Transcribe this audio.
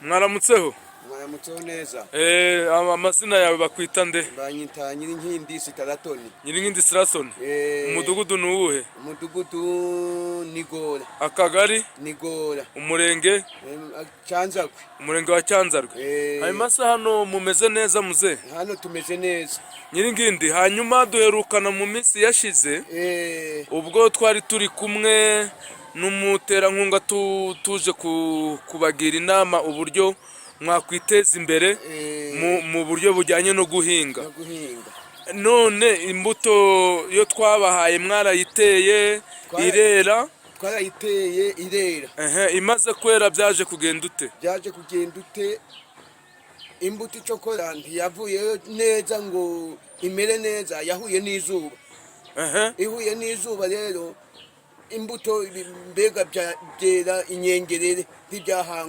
Mwaramutseho. Mwaramutseho neza. Amazina yawe bakwita nde? Banyita Nyirinkindi Sitaratoni. Nyirinkindi Sitaratoni. Umudugudu ni uwuhe? Umudugudu Nigora. Akagari? Nigora. Umurenge? Cyanzarwe. Umurenge wa Cyanzarwe. Hanyuma se hano mumeze neza muze? Hano tumeze neza. Nyirinkindi, hanyuma duherukana mu minsi yashize ubwo twari turi kumwe n'umuterankunga tuje kubagira inama uburyo mwakwiteza imbere mu buryo bujyanye no guhinga. None imbuto yo twabahaye mwarayiteye irera? Twarayiteye irera. Imaze kwera byaje kugenda ute? Byaje kugenda ute? Imbuto icokora ntiyavuye neza ngo imere neza, yahuye n'izuba. Ihuye n'izuba rero imbuto mbega byera inyengerere ntibyahanga.